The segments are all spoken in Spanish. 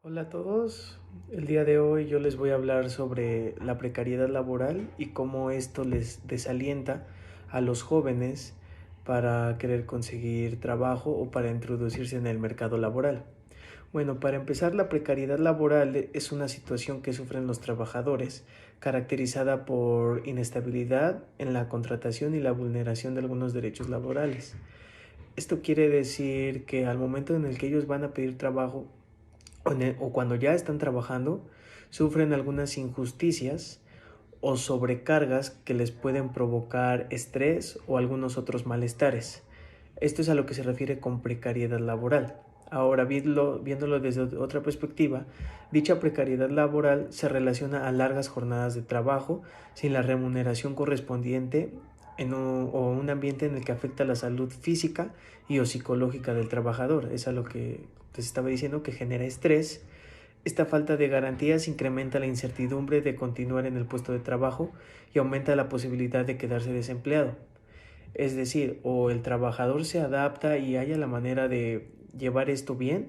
Hola a todos, el día de hoy yo les voy a hablar sobre la precariedad laboral y cómo esto les desalienta a los jóvenes para querer conseguir trabajo o para introducirse en el mercado laboral. Bueno, para empezar, la precariedad laboral es una situación que sufren los trabajadores, caracterizada por inestabilidad en la contratación y la vulneración de algunos derechos laborales. Esto quiere decir que al momento en el que ellos van a pedir trabajo o cuando ya están trabajando, sufren algunas injusticias o sobrecargas que les pueden provocar estrés o algunos otros malestares. Esto es a lo que se refiere con precariedad laboral. Ahora, viéndolo desde otra perspectiva, dicha precariedad laboral se relaciona a largas jornadas de trabajo sin la remuneración correspondiente o un ambiente en el que afecta la salud física y o psicológica del trabajador. Es a lo que les estaba diciendo, que genera estrés. Esta falta de garantías incrementa la incertidumbre de continuar en el puesto de trabajo y aumenta la posibilidad de quedarse desempleado. Es decir, o el trabajador se adapta y haya la manera de llevar esto bien,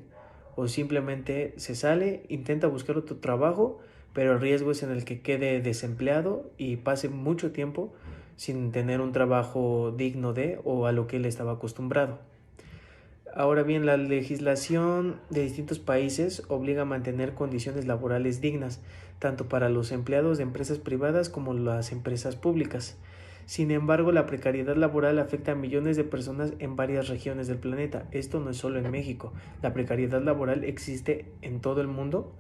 o simplemente se sale, intenta buscar otro trabajo, pero el riesgo es en el que quede desempleado y pase mucho tiempo sin tener un trabajo digno de o a lo que él estaba acostumbrado. Ahora bien, la legislación de distintos países obliga a mantener condiciones laborales dignas, tanto para los empleados de empresas privadas como las empresas públicas. Sin embargo, la precariedad laboral afecta a millones de personas en varias regiones del planeta. Esto no es solo en México. La precariedad laboral existe en todo el mundo.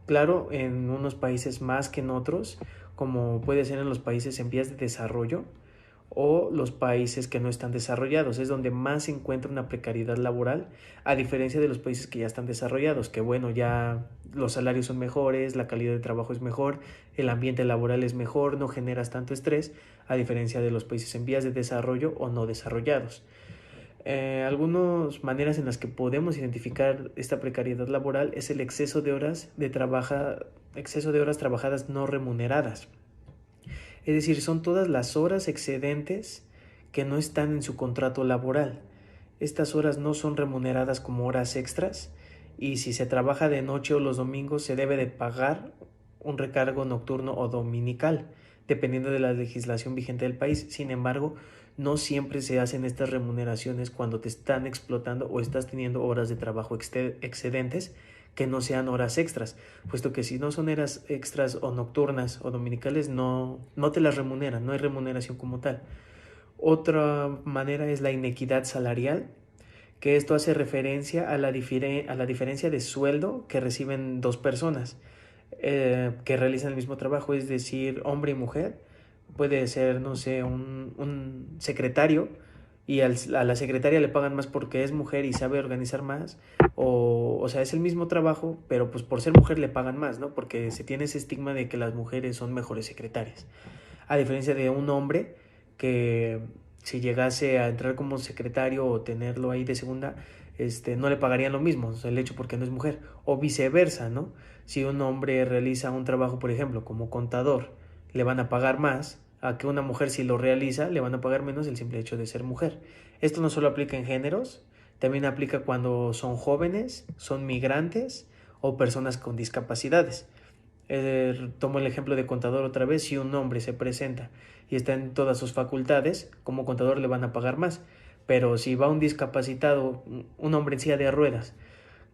Claro, en unos países más que en otros, como puede ser en los países en vías de desarrollo, o los países que no están desarrollados. Es donde más se encuentra una precariedad laboral, a diferencia de los países que ya están desarrollados, que bueno, ya los salarios son mejores, la calidad de trabajo es mejor, el ambiente laboral es mejor, no generas tanto estrés, a diferencia de los países en vías de desarrollo o no desarrollados. Algunas maneras en las que podemos identificar esta precariedad laboral es el exceso de horas trabajadas no remuneradas. Es decir, son todas las horas excedentes que no están en su contrato laboral. Estas horas no son remuneradas como horas extras y si se trabaja de noche o los domingos se debe de pagar un recargo nocturno o dominical, dependiendo de la legislación vigente del país. Sin embargo, no siempre se hacen estas remuneraciones cuando te están explotando o estás teniendo horas de trabajo excedentes que no sean horas extras, puesto que si no son horas extras o nocturnas o dominicales no te las remuneran, no hay remuneración como tal. Otra manera es la inequidad salarial, que esto hace referencia a la diferencia de sueldo que reciben dos personas que realizan el mismo trabajo, es decir, hombre y mujer. Puede ser, no sé, un secretario y a la secretaria le pagan más porque es mujer y sabe organizar más, o sea, es el mismo trabajo, pero pues por ser mujer le pagan más, ¿no? Porque se tiene ese estigma de que las mujeres son mejores secretarias. A diferencia de un hombre que si llegase a entrar como secretario o tenerlo ahí de segunda, no le pagarían lo mismo, o sea, el hecho porque no es mujer, o viceversa, ¿no? Si un hombre realiza un trabajo, por ejemplo, como contador, le van a pagar más a que una mujer si lo realiza, le van a pagar menos el simple hecho de ser mujer. Esto no solo aplica en géneros, también aplica cuando son jóvenes, son migrantes o personas con discapacidades. Tomo el ejemplo de contador otra vez. Si un hombre se presenta y está en todas sus facultades, como contador le van a pagar más. Pero si va un discapacitado, un hombre en silla de ruedas,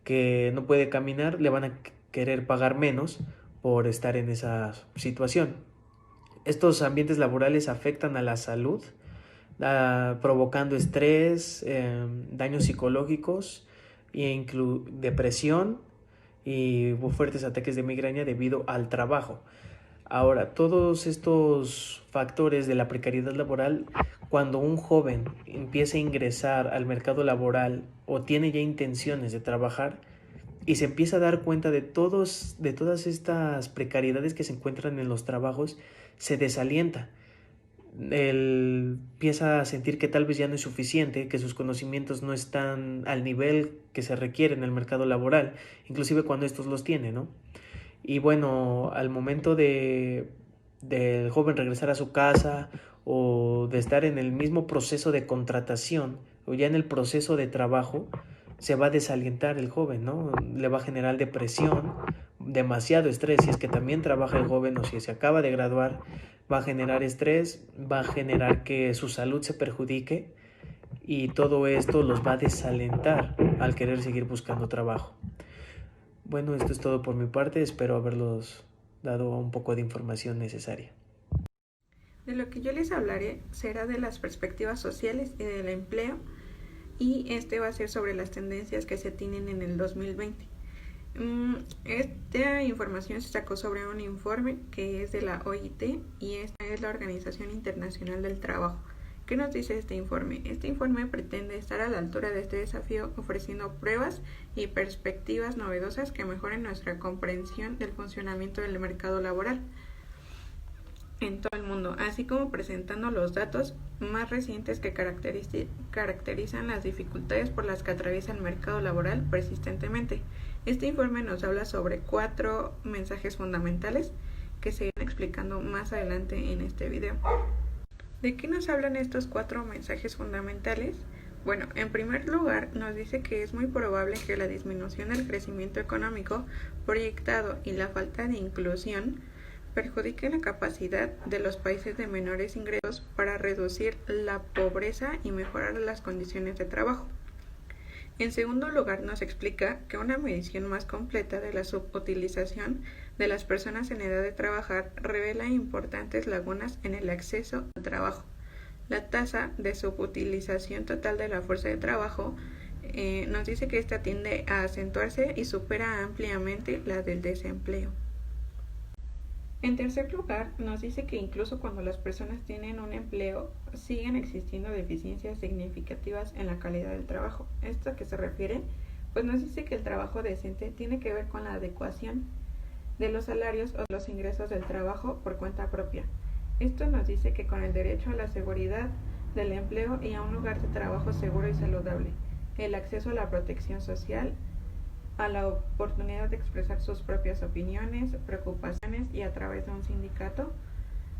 que no puede caminar, le van a querer pagar menos por estar en esa situación. Estos ambientes laborales afectan a la salud, provocando estrés, daños psicológicos e depresión y fuertes ataques de migraña debido al trabajo. Ahora, todos estos factores de la precariedad laboral, cuando un joven empieza a ingresar al mercado laboral o tiene ya intenciones de trabajar y se empieza a dar cuenta de todas estas precariedades que se encuentran en los trabajos, se desalienta. Él empieza a sentir que tal vez ya no es suficiente, que sus conocimientos no están al nivel que se requiere en el mercado laboral, inclusive cuando estos los tiene, ¿no? Y bueno, al momento del joven regresar a su casa o de estar en el mismo proceso de contratación o ya en el proceso de trabajo, se va a desalientar el joven, ¿no? Le va a generar depresión, demasiado estrés. Si es que también trabaja el joven o si se acaba de graduar, va a generar estrés, va a generar que su salud se perjudique y todo esto los va a desalentar al querer seguir buscando trabajo. Bueno, esto es todo por mi parte, espero haberlos dado un poco de información necesaria. De lo que yo les hablaré será de las perspectivas sociales y del empleo, y este va a ser sobre las tendencias que se tienen en el 2020. Esta información se sacó sobre un informe que es de la OIT y esta es la Organización Internacional del Trabajo. ¿Qué nos dice este informe? Este informe pretende estar a la altura de este desafío ofreciendo pruebas y perspectivas novedosas que mejoren nuestra comprensión del funcionamiento del mercado laboral en todo el mundo, así como presentando los datos más recientes que caracterizan las dificultades por las que atraviesa el mercado laboral persistentemente. Este informe nos habla sobre 4 mensajes fundamentales que se irán explicando más adelante en este video. ¿De qué nos hablan estos 4 mensajes fundamentales? Bueno, en primer lugar, nos dice que es muy probable que la disminución del crecimiento económico proyectado y la falta de inclusión perjudiquen la capacidad de los países de menores ingresos para reducir la pobreza y mejorar las condiciones de trabajo. En segundo lugar, nos explica que una medición más completa de la subutilización de las personas en edad de trabajar revela importantes lagunas en el acceso al trabajo. La tasa de subutilización total de la fuerza de trabajo nos dice que esta tiende a acentuarse y supera ampliamente la del desempleo. En tercer lugar, nos dice que incluso cuando las personas tienen un empleo, siguen existiendo deficiencias significativas en la calidad del trabajo. ¿Esto a qué se refiere? Pues nos dice que el trabajo decente tiene que ver con la adecuación de los salarios o los ingresos del trabajo por cuenta propia. Esto nos dice que con el derecho a la seguridad del empleo y a un lugar de trabajo seguro y saludable, el acceso a la protección social, a la oportunidad de expresar sus propias opiniones, preocupaciones y a través de un sindicato,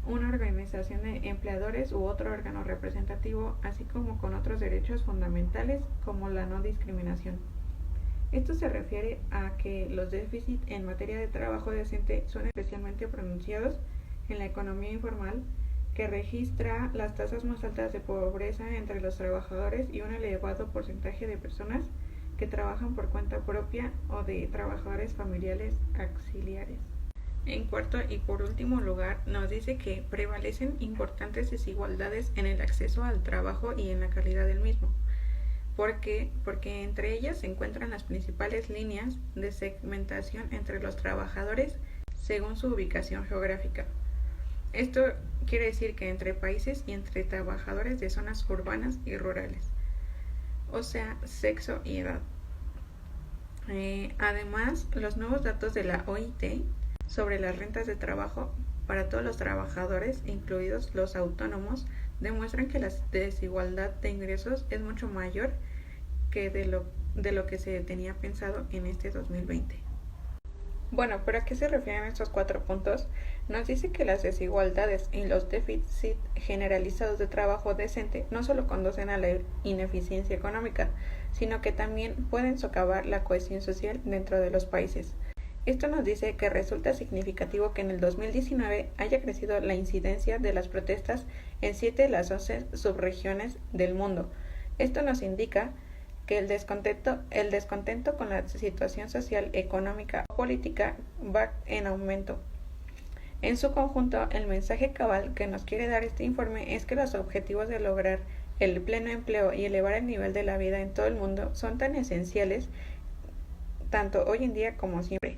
una organización de empleadores u otro órgano representativo, así como con otros derechos fundamentales como la no discriminación. Esto se refiere a que los déficits en materia de trabajo decente son especialmente pronunciados en la economía informal, que registra las tasas más altas de pobreza entre los trabajadores y un elevado porcentaje de personas que trabajan por cuenta propia o de trabajadores familiares auxiliares. En cuarto y por último lugar, nos dice que prevalecen importantes desigualdades en el acceso al trabajo y en la calidad del mismo. ¿Por qué? Porque entre ellas se encuentran las principales líneas de segmentación entre los trabajadores según su ubicación geográfica. Esto quiere decir que entre países y entre trabajadores de zonas urbanas y rurales, o sea, sexo y edad. Además, los nuevos datos de la OIT sobre las rentas de trabajo para todos los trabajadores, incluidos los autónomos, demuestran que la desigualdad de ingresos es mucho mayor que de lo que se tenía pensado en este 2020. Bueno, ¿pero a qué se refieren estos 4 puntos? Nos dice que las desigualdades y los déficits generalizados de trabajo decente no solo conducen a la ineficiencia económica, sino que también pueden socavar la cohesión social dentro de los países. Esto nos dice que resulta significativo que en el 2019 haya crecido la incidencia de las protestas en 7 de las 11 subregiones del mundo. Esto nos indica que el descontento con la situación social, económica o política va en aumento. En su conjunto, el mensaje cabal que nos quiere dar este informe es que los objetivos de lograr el pleno empleo y elevar el nivel de la vida en todo el mundo son tan esenciales tanto hoy en día como siempre.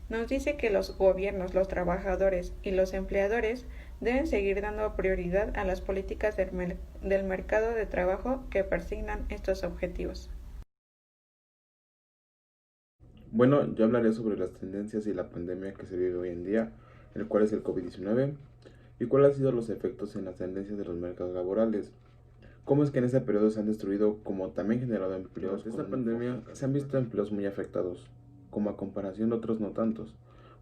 Nos dice que los gobiernos, los trabajadores y los empleadores deben seguir dando prioridad a las políticas del mercado de trabajo que persignan estos objetivos. Bueno, yo hablaré sobre las tendencias y la pandemia que se vive hoy en día, el cual es el COVID-19, y cuáles han sido los efectos en las tendencias de los mercados laborales. Cómo es que en ese periodo se han destruido como también generado empleos. Esta pandemia se han visto empleos muy afectados, como a comparación de otros no tantos.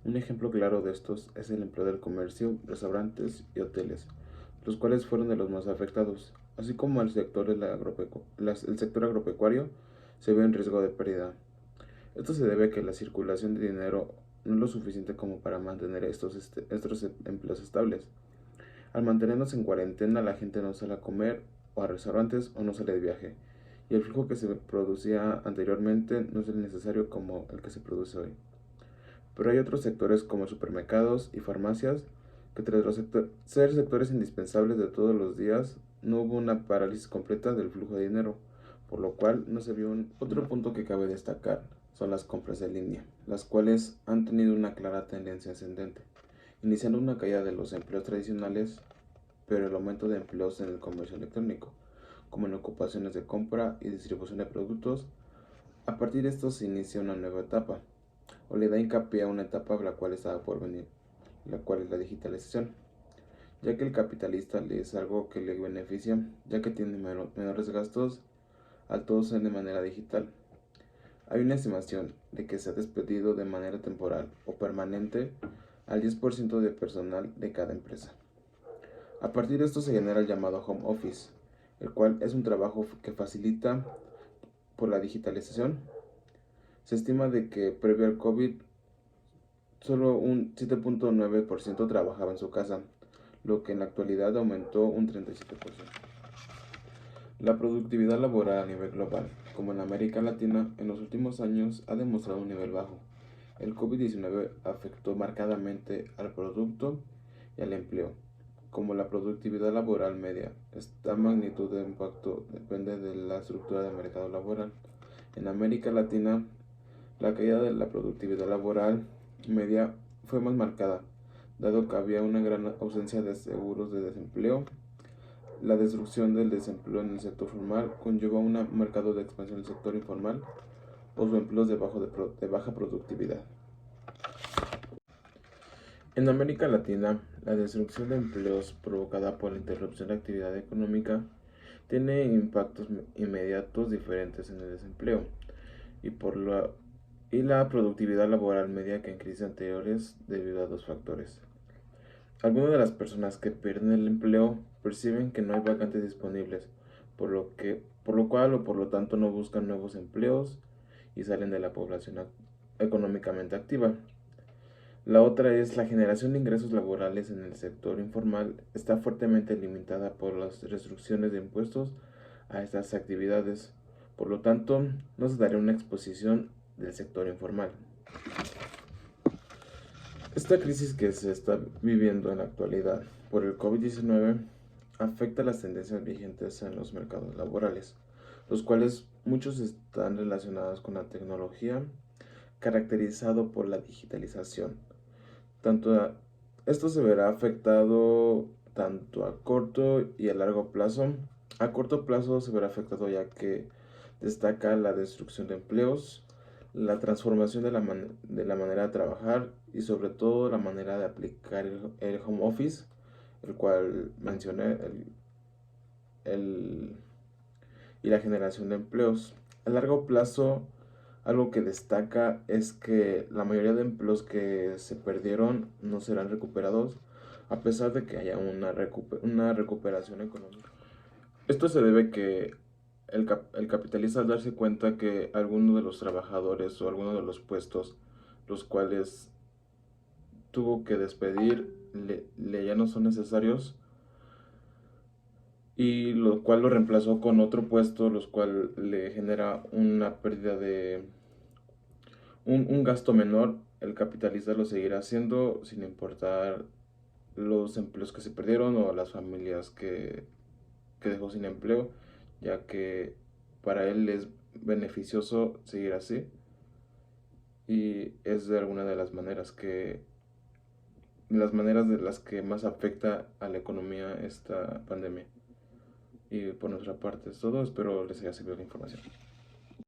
Un ejemplo claro de estos es el empleo del comercio, restaurantes y hoteles, los cuales fueron de los más afectados, así como el sector agropecuario se ve en riesgo de pérdida. Esto se debe a que la circulación de dinero no es lo suficiente como para mantener estos empleos estables. Al mantenernos en cuarentena, la gente no sale a comer o a restaurantes o no sale de viaje, y el flujo que se producía anteriormente no es el necesario como el que se produce hoy. Pero hay otros sectores como supermercados y farmacias que tras ser sectores indispensables de todos los días, no hubo una parálisis completa del flujo de dinero, por lo cual no se vio Otro punto que cabe destacar son las compras en línea, las cuales han tenido una clara tendencia ascendente, iniciando una caída de los empleos tradicionales, pero el aumento de empleos en el comercio electrónico, como en ocupaciones de compra y distribución de productos. A partir de esto se inicia una nueva etapa, o le da hincapié a una etapa la cual estaba por venir, la cual es la digitalización, ya que el capitalista le es algo que le beneficia, ya que tiene menores gastos al todo ser de manera digital. Hay una estimación de que se ha despedido de manera temporal o permanente al 10% de personal de cada empresa. A partir de esto se genera el llamado home office, el cual es un trabajo que facilita por la digitalización. Se estima de que previo al COVID solo un 7.9% trabajaba en su casa, lo que en la actualidad aumentó un 37%. La productividad laboral a nivel global, como en América Latina, en los últimos años ha demostrado un nivel bajo. El COVID-19 afectó marcadamente al producto y al empleo. Como la productividad laboral media, esta magnitud de impacto depende de la estructura del mercado laboral. En América Latina, la caída de la productividad laboral media fue más marcada, dado que había una gran ausencia de seguros de desempleo. La destrucción del desempleo en el sector formal conlleva un mercado de expansión del sector informal o su empleos de baja productividad. En América Latina, la destrucción de empleos provocada por la interrupción de actividad económica tiene impactos inmediatos diferentes en el desempleo y la productividad laboral media que en crisis anteriores debido a dos factores. Algunas de las personas que pierden el empleo perciben que no hay vacantes disponibles, por lo cual o por lo tanto no buscan nuevos empleos y salen de la población económicamente activa. La otra es la generación de ingresos laborales en el sector informal está fuertemente limitada por las restricciones de impuestos a estas actividades, por lo tanto no se daría una exposición del sector informal. Esta crisis que se está viviendo en la actualidad por el COVID-19 afecta las tendencias vigentes en los mercados laborales, los cuales muchos están relacionados con la tecnología, caracterizado por la digitalización. Esto se verá afectado tanto a corto y a largo plazo. A corto plazo se verá afectado ya que destaca la destrucción de empleos, la transformación de la manera de trabajar y sobre todo la manera de aplicar el home office, el cual mencioné, y la generación de empleos. A largo plazo, algo que destaca es que la mayoría de empleos que se perdieron no serán recuperados, a pesar de que haya una recuperación económica. Esto se debe que el capitalista, al darse cuenta que algunos de los trabajadores o algunos de los puestos los cuales tuvo que despedir ya no son necesarios, y lo cual lo reemplazó con otro puesto, los cual le genera una pérdida de un gasto menor. El capitalista lo seguirá haciendo sin importar los empleos que se perdieron o las familias que dejó sin empleo, ya que para él es beneficioso seguir así, y es de alguna de las maneras de las que más afecta a la economía esta pandemia. Y por nuestra parte es todo, espero les haya servido la información.